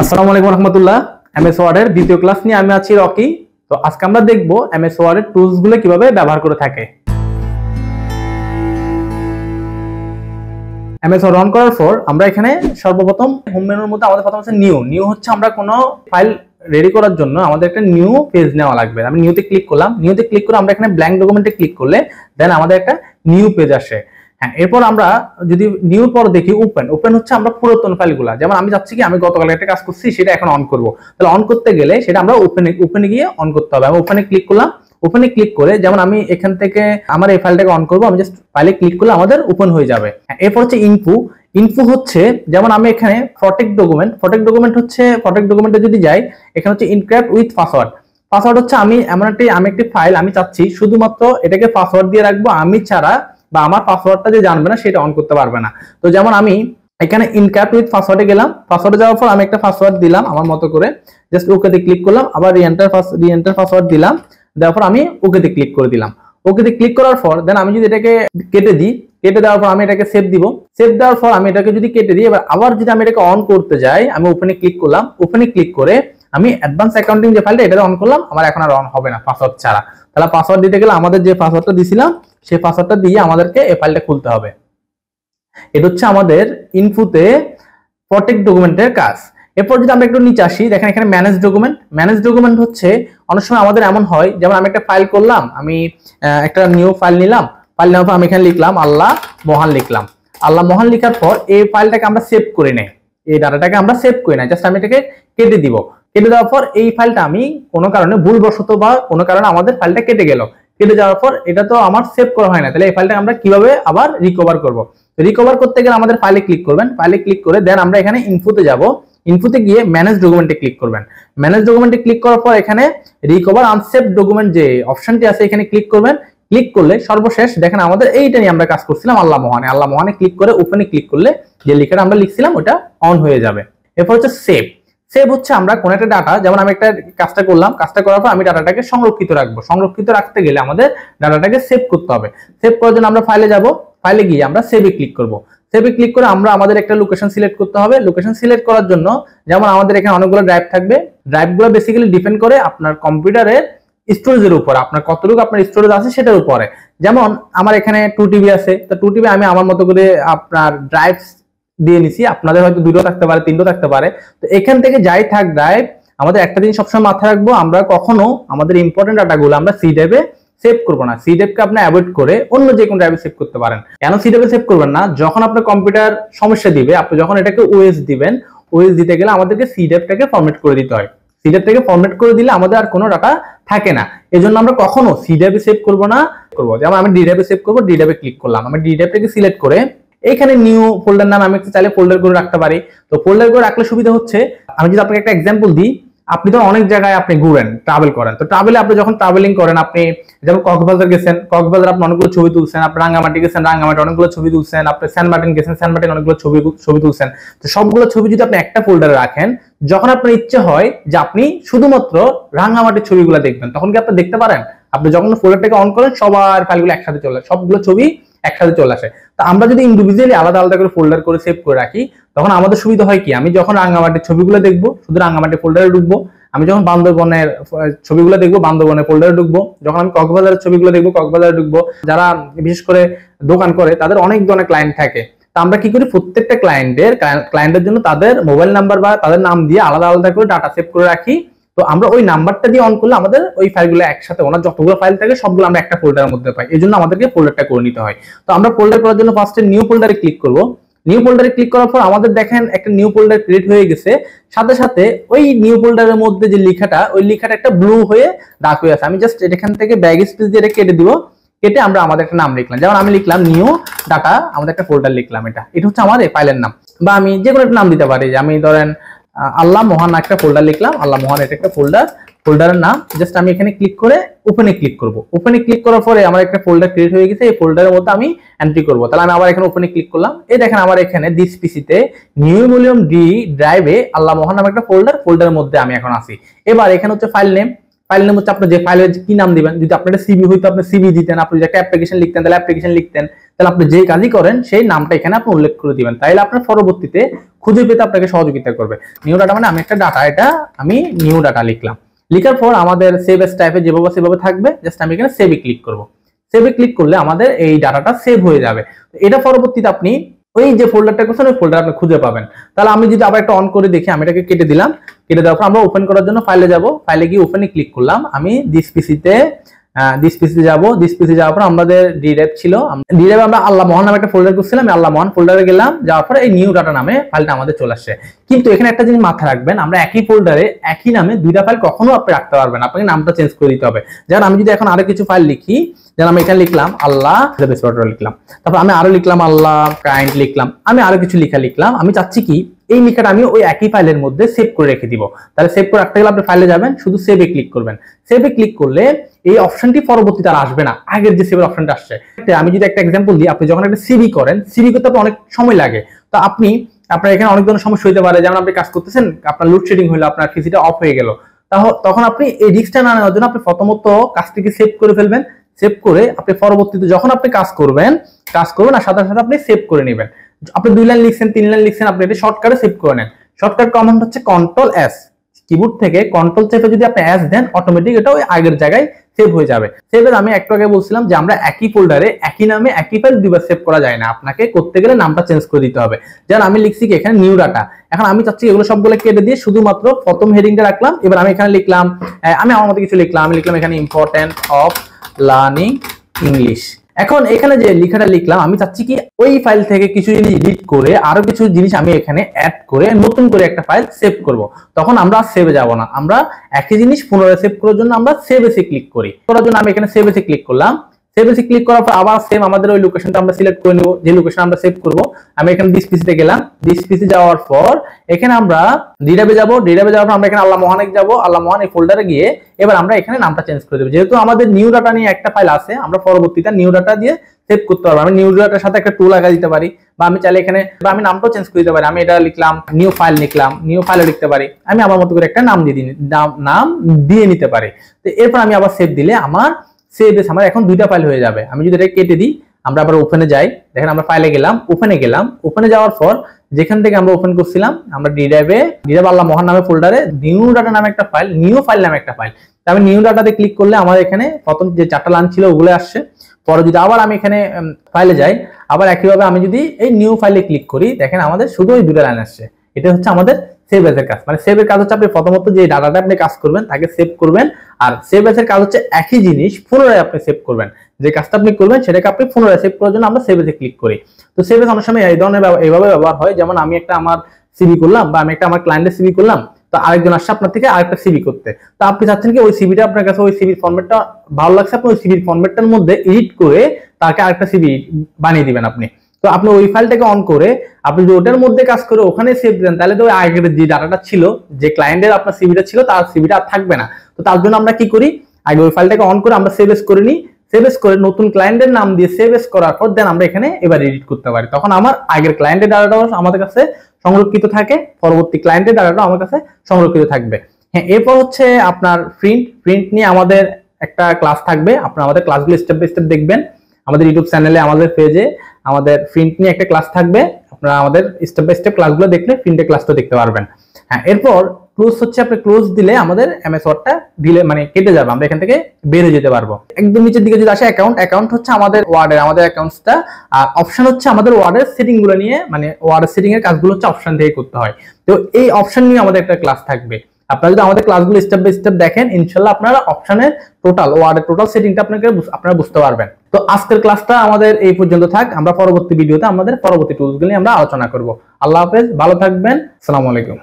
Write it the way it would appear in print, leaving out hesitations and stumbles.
আসসালামু আলাইকুম রহমতুল্লাহ। এমএস ওয়ার্ডের দ্বিতীয় ক্লাস নিয়ে আমি আছি রকি। তো আজকে আমরা দেখব এমএস ওয়ার্ডের টুলস গুলো কিভাবে ব্যবহার করে থাকে। এমএস ওয়ার্ড রান করার পর আমরা এখানে সর্বপ্রথম হোম মেনুর মধ্যে আমাদের প্রথম আছে নিউ হচ্ছে আমরা কোনো ফাইল রেডি করার জন্য আমাদের একটা নিউ পেজ নেওয়া লাগবে। আমি নিউতে ক্লিক করলাম, নিউতে ক্লিক করে আমরা এখানে ব্ল্যাঙ্ক ডকুমেন্টে ক্লিক করলে দেন আমাদের একটা নিউ পেজ আসে। হ্যাঁ, এরপর আমরা যদি নিউ পর দেখি ওপেন হচ্ছে আমরা পুরাতন ফাইলগুলো, যেমন আমি চাচ্ছি কি আমি গতকাল একটা কাজ করছি সেটা এখন অন করব, তাহলে অন করতে গেলে সেটা আমরা ওপেনে গিয়ে অন করতে হবে। আমি ওপেনে ক্লিক করলাম, ওপেনে ক্লিক করে যেমন আমি এখান থেকে আমার এই ফাইলটাকে অন করব, আমি জাস্ট ফাইলে ক্লিক করলে আমাদের ওপেন হয়ে যাবে। এরপর হচ্ছে ইনফো হচ্ছে যেমন আমি এখানে প্রটেক্ট ডকুমেন্ট হচ্ছে প্রটেক্ট ডকুমেন্টে যদি যাই এখানে হচ্ছে ইনক্রিপ্ট উইথ পাসওয়ার্ড হচ্ছে আমি একটি ফাইল আমি চাচ্ছি শুধুমাত্র এটাকে পাসওয়ার্ড দিয়ে রাখবো, আমি ছাড়া বা আমার পাসওয়ার্ডটা যে জানবে না সেটা অন করতে পারবে না। তো যেমন আমি এখানে ইনক্রিপ্ট উইথ পাসওয়ার্ডে গেলাম, পাসওয়ার্ডে যাওয়ার পর আমি একটা পাসওয়ার্ড দিলাম আমার মতো করে, জাস্ট ওকেতে ক্লিক করলাম, আবার রিএন্টার পাসওয়ার্ড দিলাম, দেওয়ার পর আমি ওকেতে ক্লিক করে দিলাম। ওকেতে ক্লিক করার পর দেন আমি যদি এটাকে কেটে দিই, কেটে দেওয়ার পর আমি এটাকে সেভ দিব, সেভ দেওয়ার পর আমি এটাকে যদি কেটে দিই, এবার আবার যদি আমি এটাকে অন করতে যাই আমি ওপেনে ক্লিক করলাম, ওপেনে ক্লিক করে আমি অ্যাডভান্স অ্যাকাউন্টিং যে ফাইলটা এটা অন করলাম, আমার এখন আর অন হবে না পাসওয়ার্ড ছাড়া। তাহলে পাসওয়ার্ড দিতে গেলে আমাদের যে পাসওয়ার্ডটা দিছিলাম সেই পাসওয়ার্ডটা দিয়ে আমাদেরকে এই ফাইলটা খুলতে হবে। এটা হচ্ছে আমাদের ইনফোতে প্রটেক্ট ডকুমেন্টের কাজ। এরপর যদি আমরা একটু নিচে আসি, দেখেন এখানে ম্যানেজ ডকুমেন্ট হচ্ছে অনেক সময় আমাদের এমন হয় যেমন আমি একটা ফাইল করলাম, আমি একটা নিউ ফাইল নিলাম, ফাইল নেওয়ার পর আমি এখানে লিখলাম আল্লাহ মহান লিখার পর এই ফাইলটাকে আমরা সেভ করে নেই, এই ডাটাটাকে আমরা সেভ করে নেই, জাস্ট আমি এটাকে কেটে দিব। কেটে দেওয়ার পর এই ফাইলটা আমি কোনো কারণে ভুলবশত বা কোনো কারণে আমাদের ফাইলটা কেটে গেল, কেটে যাওয়ার পর এটা তো আমার সেভ করা হয় না, তাহলে এই ফাইলটা আমরা কিভাবে আবার রিকভার করব? রিকভার করতে গেলে আমাদের ফাইলে ক্লিক করবেন, ফাইলে ক্লিক করে দেন আমরা এখানে ইনফোতে যাব, ইনফোতে গিয়ে ম্যানেজ ডকুমেন্টে ক্লিক করবেন। ম্যানেজ ডকুমেন্টে ক্লিক করার পর এখানে রিকভার আনসেভড ডকুমেন্ট যে অপশনটি আছে এখানে ক্লিক করবেন। ক্লিক করলে সর্বশেষ দেখেন আমাদের এইটা নিয়ে আমরা কাজ করছিলাম আল্লাহ মহানে ক্লিক করে ওপেনে ক্লিক করলে যে লেখাটা আমরা লিখছিলাম ওটা অন হয়ে যাবে। এরপর হচ্ছে সেভ হচ্ছে আমরা কোন একটা ডাটা, যেমন আমি একটা কাজটা করলাম, কাজটা করার পর আমি ডাটাটাকে সংরক্ষিত রাখবো, সংরক্ষিত রাখতে গেলে আমাদের ডাটাটাকে সেভ করতে হবে। সেভ করার জন্য আমরা ফাইলে যাব, ফাইলে গিয়ে আমরা সেভে ক্লিক করব। সেভে ক্লিক করে আমরা আমাদের একটা লোকেশন সিলেক্ট করতে হবে। লোকেশন সিলেক্ট করার জন্য যেমন আমাদের এখানে অনেকগুলো ড্রাইভ থাকবে, ড্রাইভগুলো বেসিক্যালি ডিপেন্ড করে আপনার কম্পিউটারের স্টোরেজের উপর, আপনার কতটুকু আপনার স্টোরেজ আছে সেটার উপরে। যেমন আমার এখানে 2 TB আছে, তো 2 TB আমি আমার মতো করে আপনার ড্রাইভ দিয়ে নিছি, আপনাদের হয়তো 2টো থাকতে পারে, 3টো থাকতে পারে। তো এখান থেকে যাই থাক ড্রাইভ, আমাদের একটা জিনিস সবসময় মাথায় রাখবো, আমরা কখনো আমাদের ইম্পর্টেন্ট ডাটাগুলো আমরা সি ড্রাইভে সেভ করবো না। সি ড্রাইভকে আপনি অ্যাভয়েড করে অন্য যে কোনো ড্রাইভে সেভ করতে পারেন। কেন সি ড্রাইভে সেভ করবেন না? যখন আপনার কম্পিউটার সমস্যা দিবে, আপনি যখন এটাকে ওএস দিবেন, ওএস দিতে গেলে আমাদেরকে সি ড্রাইভটাকে ফরম্যাট করে দিতে হয়। সি ড্রাইভটাকে ফরম্যাট করে দিলে আমাদের আর কোনো ডাটা থাকে না, এজন্য আমরা কখনো সি ড্রাইভে সেভ করবো না। যেমন আমি ডি ড্রাইভে সেভ করবো, ডি ড্রাইভে ক্লিক করলাম, আমি ডি ড্রাইভটাকে সিলেক্ট করে এখানে নিউ ফোল্ডার নাম আমি চাইলে ফোল্ডার করে রাখতে পারি। তো ফোল্ডার করে রাখলে সুবিধা হচ্ছে, আমি যদি আপনাকে একটা এক্সাম্পল দিই, আপনি তো অনেক জায়গায় আপনি ঘুরেন, ট্রাভেল করেন, তো ট্রাভেলে আপনি যখন ট্রাভেলিং করেন, আপনি যেমন কক্সবাজার গেছেন, কক্সবাজার আপনি অনেকগুলো ছবি তুলছেন, আপনি রাঙ্গামাটি গেছেন, রাঙ্গামাটি অনেকগুলো ছবি তুলছেন, আপনি সেন্ট মার্টিন গেছেন, সেন্ট মার্টিন অনেকগুলো ছবি তুলছেন। তো সবগুলো ছবি যদি আপনি একটা ফোল্ডারে রাখেন, যখন আপনার ইচ্ছে হয় যে আপনি শুধুমাত্র রাঙ্গামাটির ছবিগুলো দেখবেন, তখন কি আপনি দেখতে পারেন? আপনি যখন ফোল্ডারটাকে অন করেন সবার ফাইলগুলো একসাথে চলে আসে, সবগুলো ছবি একসাথে চলে আসে। তো আমরা যদি ইন্ডিভিজুয়ালি আলাদা আলাদা করে ফোল্ডার করে সেভ করে রাখি, তখন আমাদের সুবিধা হয় কি, আমি যখন রাঙ্গামাটির ছবিগুলো দেখবো শুধু রাঙ্গামাটি ফোল্ডারে ঢুকবো, আমি যখন বান্দরবনের ছবিগুলো দেখবো বান্দরবনের ফোল্ডারে ঢুকবো, যখন আমি কক্সবাজারের ছবিগুলো দেখবো কক্সবাজারে ঢুকবো। যারা বিশেষ করে দোকান করে তাদের অনেক ধরনের ক্লায়েন্ট থাকে, তা আমরা কি করি, প্রত্যেকটা ক্লায়েন্টের জন্য তাদের মোবাইল নাম্বার বা তাদের নাম দিয়ে আলাদা আলাদা করে ডাটা সেভ করে রাখি। তো আমরা ওই নাম্বারটা দিয়ে অন করলে আমাদের ওই ফাইলগুলো একসাথে, ওনার যতগুলো ফাইল থাকে সবগুলো আমরা একটা ফোল্ডারের মধ্যে পাই, এই জন্য আমাদেরকে ফোল্ডারটা করে নিতে হয়। তো আমরা ফোল্ডার করার জন্য ফার্স্টে নিউ ফোল্ডারে ক্লিক করব। নিউ ফোল্ডারে ক্লিক করার পর আমাদের দেখেন একটা নিউ ফোল্ডার ক্রিয়েট হয়ে গেছে, সাথে সাথে ওই নিউ ফোল্ডারের মধ্যে যে লেখাটা, ওই লেখাটা একটা ব্লু হয়ে ডার্ক হয়ে আছে। আমি জাস্ট এখান থেকে ব্যাগ স্পেস দিয়ে কেটে দিব, কেটে আমরা আমাদের একটা নাম লিখলাম, যেমন আমি লিখলাম নিউ ডাটা, আমাদের একটা ফোল্ডার লিখলাম, এটা হচ্ছে আমার এই ফাইলের নাম। বা আমি যে কোনো একটা নাম দিতে পারি, যে আমি ধরেন আল্লাহ মহান একটা ফোল্ডার লিখলাম, আল্লাহ মহান এটা একটা ফোল্ডারের নাম। জাস্ট আমি এখানে ক্লিক করে ওপেনে ক্লিক করব। ওপেনে ক্লিক করার পরে আমার একটা ফোল্ডার ক্রিয়েট হয়ে গেছে, এই ফোল্ডারের মধ্যে আমি এন্ট্রি করব। তাহলে আমি আবার এখানে ওপেনে ক্লিক করলাম, এই দেখেন আমার এখানে দিস পিসিতে নিউ ভলিউম ডি ড্রাইভে আল্লাহ মহান নামে একটা ফোল্ডারের মধ্যে আমি এখন আছি। এবার এখানে হচ্ছে ফাইল নেম, ফাইল নেম হচ্ছে আপনি যে ফাইলের কি নাম দিবেন। যদি আপনার সিভি হইতো আপনি সিভি দিতেন, আপনি যদি একটা অ্যাপ্লিকেশন লিখতেন তাহলে অ্যাপ্লিকেশন লিখতেন, তাহলে আপনি যে কাজই করেন সেই নামটা এখানে আপনি উল্লেখ করে দিবেন, তাহলে আপনার পরবর্তীতে খুঁজে পেতে আপনাকে সহযোগিতা করবে। নিউ ডাটা মানে আমি একটা ডাটা, এটা আমি নিউ ডাটা লিখলাম। লিখার পর আমাদের সেভ এস টাইপে যেভাবে সেভাবে থাকবে, জাস্ট আমি এখানে সেভে ক্লিক করব। সেভে ক্লিক করলে আমাদের এই ডাটাটা সেভ হয়ে যাবে। এটা পরবর্তীতে আপনি ওই যে ফোল্ডারটা করছেন ওই ফোল্ডার আপনি খুঁজে পাবেন। তাহলে আমি যদি আবার একটা অন করে দেখি, আমি এটাকে কেটে দিলাম। কেটে দেওয়ার পর আমরা ওপেন করার জন্য ফাইলে যাব, ফাইলে গিয়ে ওপেনে ক্লিক করলাম। আমি দিস পিসিতে যাব। দিস পিসি যাওয়ার পর আমাদের ডি ড্রাইভ ছিল, ডি ড্রাইভে আমরা আল্লাহ মহান নামে একটা ফোল্ডার করছিলাম, আল্লাহ মহান ফোল্ডারে গেলাম। যাওয়ার পর এই নিউ ডাটা নামে ফাইলটা আমাদের চলে আসছে। কিন্তু এখানে একটা জিনিস মাথায় রাখবেন, আমরা একই ফোল্ডারে একই নামে দুইটা ফাইল কখনো আপনি রাখতে পারবেন, আপনাকে নামটা চেঞ্জ করে দিতে হবে। যেমন আমি যদি এখন আরো কিছু ফাইল লিখি, যেমন আমি এখানে লিখলাম আল্লাহ লিখলাম, তারপর আমি আরো লিখলাম আল্লাহ কাইন্ড লিখলাম, আমি আরো কিছু লিখলাম। আমি চাচ্ছি কি এই লেখাটা আমি ওই একই ফাইলের মধ্যে সেভ করে রেখে দিব। তাহলে সেভ করে রাখতে গেলে আপনি ফাইলে যাবেন, শুধু সেভে ক্লিক করবেন। সেভে ক্লিক করলে এই অপশনটি পরবর্তীতে আর আসবে না, আগের যে সেভের অপশনটা আসছে। আমি যদি একটা এক্সাম্পল দিই, আপনি যখন একটা সিভি করেন, সিভি করতে অনেক সময় লাগে। তো আপনার এখানে অনেক ধরনের সমস্যা হতে পারে, যেমন আপনি কাজ করতেছেন, আপনার লোডশেডিং হলো, আপনার পিসিটা অফ হয়ে গেল, তখন আপনি এই রিস্কটা না নেওয়ার জন্য আপনি প্রথমত কাজটিকে সেভ করে ফেলবেন। সেভ করে আপনি পরবর্তীতে যখন আপনি কাজ করবেন আর সাথে সাথে আপনি সেভ করে নেবেন। আপনি 2 লাইন লিখছেন 3 লাইন লিখছেন, আপনি এটা শর্টকাটে সেভ করে নেন। শর্টকাট কমান্ড হচ্ছে কন্ট্রোল এস, কিবোর্ড থেকে কন্ট্রোল চেপে যদি আপনি এস দেন অটোমেটিক এটা ওই আগের জায়গায় সেভ হয়ে যাবে। সেভের আমি একটু আগে বলছিলাম যে আমরা একই ফোল্ডারে একই নামে একই ফাইল দুইবার সেভ করা যায় না, আপনাকে করতে গেলে নামটা চেঞ্জ করে দিতে হবে। যেমন আমি লিখছি কি এখানে নিউ ডাটা, এখন আমি চাচ্ছি এগুলো সবগুলো কেটে দিয়ে শুধুমাত্র প্রথম হেডিংটা রাখলাম। এবার আমি এখানে লিখলাম, আমি আমার মতো কিছু লিখলাম, আমি লিখলাম এখানে ইম্পর্টেন্ট অফ লার্নিং ইংলিশ। এখন এখানে যে লেখাটা লিখলাম, আমি চাচ্ছি কি ওই ফাইল থেকে কিছু জিনিস এডিট করে আরো কিছু জিনিস আমি এখানে অ্যাড করে নতুন করে একটা ফাইল সেভ করব। তখন আমরা সেভে যাব না, আমরা একই জিনিস পুনরায় সেভ করার জন্য আমরা সেভ এসে ক্লিক করি। করার জন্য আমি এখানে সেভ এসে ক্লিক করলাম। সেভ এসে ক্লিক করার পর আবার সেম আমাদের ওই লোকেশনটা আমরা সিলেক্ট করে নেব, যে লোকেশন আমরা সেভ করব। আমি এখানে দিস পিসিতে গেলাম, দিস পিসি যাওয়ার পর এখানে আমরা ডিরাবে যাব, ডিরাবে যাওয়ার পর আমরা এখানে আল্লাহ মহানে যাব, আল্লাহ মহান এই ফোল্ডারে গিয়ে এবার আমরা এখানে নামটা চেঞ্জ করে দেব। যেহেতু আমাদের নিউ ডাটা নিয়ে একটা ফাইল আছে, আমরা পরবর্তীতে নিউ ডাটা দিয়ে সেভ করতে পারবো। আমি নিউ ডাটার সাথে একটা টুল লাগা দিতে পারি, বা আমি চাইলে এখানে আমি নামটাও চেঞ্জ করে দিতে পারি। আমি এটা লিখলাম নিউ ফাইল, লিখলাম নিউ ফাইলে লিখতে পারি, আমি আমার মতো করে একটা নাম দিয়ে নিতে পারি। তো এরপর আমি আবার সেভ দিলে আমার সেভ এস আমার এখন দুইটা ফাইল হয়ে যাবে। আমি যদি এটা কেটে দিই, আমরা আবার ওপেনে যাই, দেখেন আমরা ফাইলে গেলাম, ওপেনে যাওয়ার পর যেখান থেকে আমরা ওপেন করছিলাম, আমরা ডি ড্রাইভে আল্লাহ মহান নামে ফোল্ডারে নিউ ডাটা নামে একটা ফাইল, নিউ ফাইল নামে একটা ফাইল। আমি নিউ ডাটাতে ক্লিক করলে আমার এখানে প্রথম যে 4টা লাইন ছিল ওগুলো আসছে। পরে যদি আবার আমি এখানে ফাইলে যাই, আবার একইভাবে আমি যদি এই নিউ ফাইলে ক্লিক করি, দেখেন আমাদের শুধু ওই 2টা লাইন আসছে। এটা হচ্ছে আমাদের সেভ এস এর কাজ। মানে সেভ এর কাজ হচ্ছে আপনি প্রথমত যে ডাটাটা আপনি কাজ করবেন তাকে সেভ করবেন, আর সেভ এস এর কাজ হচ্ছে একই জিনিস পুনরায় আপনি সেভ করবেন। যে কাজটা আপনি করবেন সেটাকে আপনি পুনরায় সেভ করার জন্য আমরা সেভ এসে ক্লিক করি। তো সেভ এস অনেক সময় এই ধরনের এইভাবে ব্যবহার হয়, যেমন আমি একটা আমার সিভি করলাম, বা আমি একটা আমার ক্লায়েন্টের সিভি করলাম, তো আরেকজন আসছে আপনার থেকে আরেকটা সিভি করতে, তো আপনি চাচ্ছেন কি ওই সিভিটা আপনার কাছে ওই সিভির ফরম্যাটটা ভালো লাগছে, আপনি ওই সিভির ফরম্যাটটার মধ্যে এডিট করে তাকে আরেকটা সিভি বানিয়ে দিবেন আপনি। তো আপনি ওই ফাইলটাকে অন করে আপনি যদি ওটার মধ্যে কাজ করে ওখানে সেভ দেন, তাহলে তো আগের যে ডাটাটা ছিল, যে ক্লায়েন্টের আপনার সিভিটা ছিল, তার সিভিটা আর থাকবে না। তো তার জন্য আমরা কি করি, আগে ওই ফাইলটাকে অন করে আমরা সেভ এস করে নিই, সেভ এস করে নতুন ক্লায়েন্টের নাম দিয়ে সেভ এস করার পর দেন আমরা এখানে এবার এডিট করতে পারি। তখন আমার আগের ক্লায়েন্টের ডাটাটাও আমাদের কাছে সংরক্ষিত থাকে, পরবর্তী ক্লায়েন্টের ডাটাটাও আমার কাছে সংরক্ষিত থাকবে। হ্যাঁ, এরপর হচ্ছে আপনার প্রিন্ট নিয়ে আমাদের একটা ক্লাস থাকবে। আপনারা আমাদের ক্লাসগুলো স্টেপ বাই স্টেপ দেখবেন আমাদের ইউটিউব চ্যানেলে, আমাদের পেজে আমাদের প্রিন্ট নিয়ে একটা ক্লাস থাকবে। আপনারা আমাদের স্টেপ বাই স্টেপ ক্লাসগুলো দেখলে প্রিন্টের ক্লাসটা দেখতে পারবেন। হ্যাঁ, এরপর ক্লোজ হচ্ছে, আপনি ক্লোজ দিলে আমাদের এমএস ওয়ার্ডটা মানে কেটে যাবে, আমরা এখান থেকে বের হয়ে যেতে পারবো। একদম নিচের দিকে যদি আসে অ্যাকাউন্ট হচ্ছে আমাদের ওয়ার্ডের আমাদের অ্যাকাউন্টসটা, আর অপশন হচ্ছে আমাদের ওয়ার্ডের সেটিং গুলো নিয়ে, মানে ওয়ার্ডের সেটিং এর কাজগুলো হচ্ছে অপশন থেকে করতে হয়। তো এই অপশন নিয়ে আমাদের একটা ক্লাস থাকবে। আপনারা যদি আমাদের ক্লাসগুলো স্টেপ বাই স্টেপ দেখেন, ইনশাআল্লাহ আপনারা অপশনের ওয়ার্ডের টোটাল সেটিংটা আপনারা বুঝতে পারবেন। তো আজকের ক্লাসটা আমাদের এই পর্যন্ত থাক, আমরা পরবর্তী ভিডিওতে আমাদের পরবর্তী টুলসগুলো নিয়ে আমরা আলোচনা করব। আল্লাহ হাফেজ, ভালো থাকবেন, আসসালামু আলাইকুম।